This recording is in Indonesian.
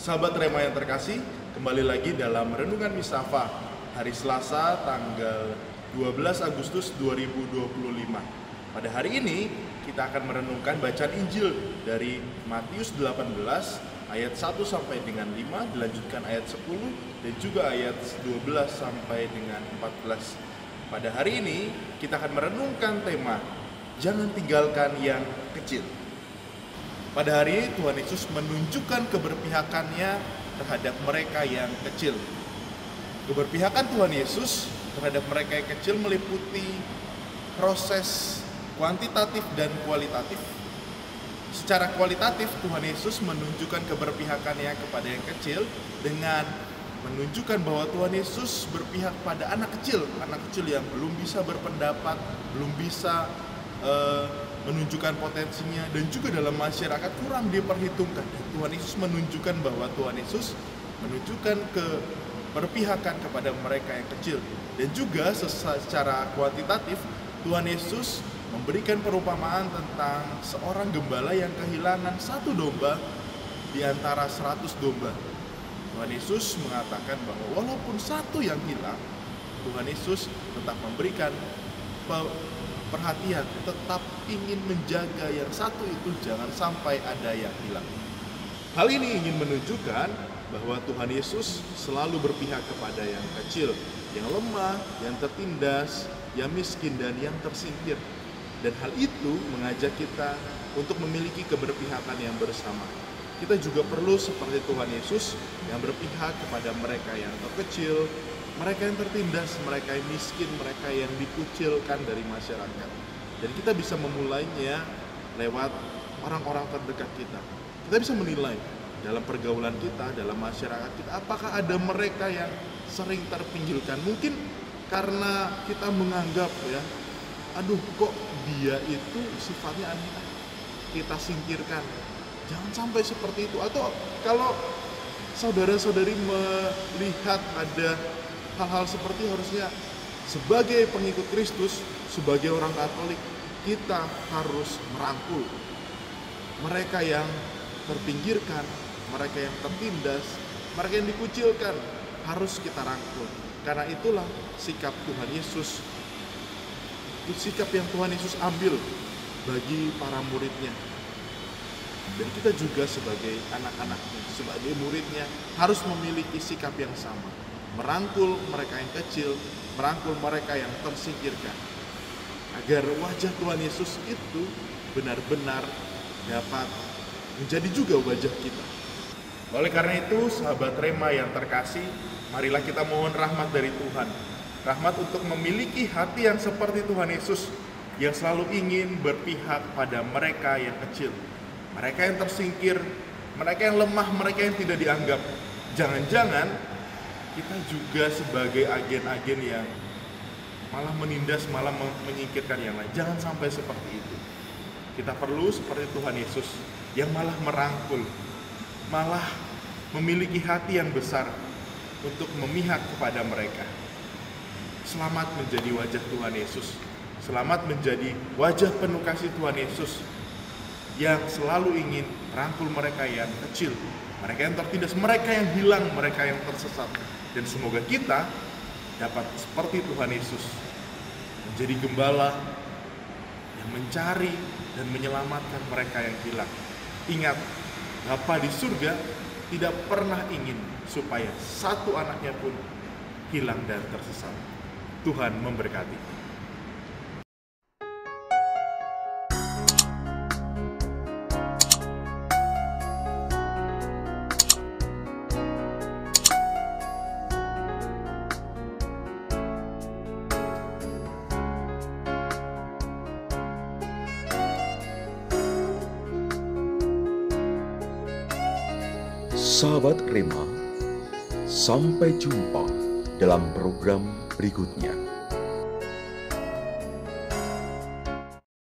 Sahabat Rema yang terkasih, kembali lagi dalam Renungan Misafah hari Selasa tanggal 12 Agustus 2025. Pada hari ini kita akan merenungkan bacaan Injil dari Matius 18 ayat 1 sampai dengan 5, dilanjutkan ayat 10 dan juga ayat 12 sampai dengan 14. Pada hari ini kita akan merenungkan tema jangan tinggalkan yang kecil. Pada hari ini Tuhan Yesus menunjukkan keberpihakannya terhadap mereka yang kecil. Keberpihakan Tuhan Yesus terhadap mereka yang kecil meliputi proses kuantitatif dan kualitatif. Secara kualitatif Tuhan Yesus menunjukkan keberpihakannya kepada yang kecil dengan menunjukkan bahwa Tuhan Yesus berpihak pada anak kecil yang belum bisa berpendapat, belum bisa menunjukkan potensinya, dan juga dalam masyarakat kurang diperhitungkan. Tuhan Yesus menunjukkan bahwa Tuhan Yesus menunjukkan keberpihakan kepada mereka yang kecil. Dan juga secara kuantitatif Tuhan Yesus memberikan perumpamaan tentang seorang gembala yang kehilangan satu domba di antara 100 domba. Tuhan Yesus mengatakan bahwa walaupun satu yang hilang, Tuhan Yesus tetap memberikan perhatian, tetap ingin menjaga yang satu itu jangan sampai ada yang hilang. Hal ini ingin menunjukkan bahwa Tuhan Yesus selalu berpihak kepada yang kecil, yang lemah, yang tertindas, yang miskin, dan yang tersingkir. Dan hal itu mengajak kita untuk memiliki keberpihakan yang bersama. Kita juga perlu seperti Tuhan Yesus yang berpihak kepada mereka yang terkecil, mereka yang tertindas, mereka yang miskin, mereka yang dikucilkan dari masyarakat. Dan kita bisa memulainya lewat orang-orang terdekat kita. Kita bisa menilai dalam pergaulan kita, dalam masyarakat kita, apakah ada mereka yang sering terpinggirkan. Mungkin karena kita menganggap aduh kok dia itu sifatnya aneh, kita singkirkan. Jangan sampai seperti itu. Atau kalau saudara-saudari melihat ada hal-hal seperti, harusnya sebagai pengikut Kristus, sebagai orang Katolik, kita harus merangkul mereka yang terpinggirkan, mereka yang tertindas, mereka yang dikucilkan, harus kita rangkul. Karena itulah sikap Tuhan Yesus, sikap yang Tuhan Yesus ambil bagi para muridnya. Dan kita juga sebagai anak-anaknya, sebagai muridnya, harus memiliki sikap yang sama. Merangkul mereka yang kecil, merangkul mereka yang tersingkirkan, agar wajah Tuhan Yesus itu benar-benar dapat menjadi juga wajah kita. Oleh karena itu, sahabat Rema yang terkasih, marilah kita mohon rahmat dari Tuhan. Rahmat untuk memiliki hati yang seperti Tuhan Yesus, yang selalu ingin berpihak pada mereka yang kecil, mereka yang tersingkir, mereka yang lemah, mereka yang tidak dianggap. Jangan-jangan kita juga sebagai agen-agen yang malah menindas, malah menyingkirkan yang lain. Jangan sampai seperti itu. Kita perlu seperti Tuhan Yesus yang malah merangkul, malah memiliki hati yang besar untuk memihak kepada mereka. Selamat menjadi wajah Tuhan Yesus. Selamat menjadi wajah penuh kasih Tuhan Yesus yang selalu ingin merangkul mereka yang kecil, mereka yang tertindas, mereka yang hilang, mereka yang tersesat. Dan semoga kita dapat seperti Tuhan Yesus, menjadi gembala yang mencari dan menyelamatkan mereka yang hilang. Ingat, Bapa di surga tidak pernah ingin supaya satu anaknya pun hilang dan tersesat. Tuhan memberkati. Sahabat Rema, sampai jumpa dalam program berikutnya.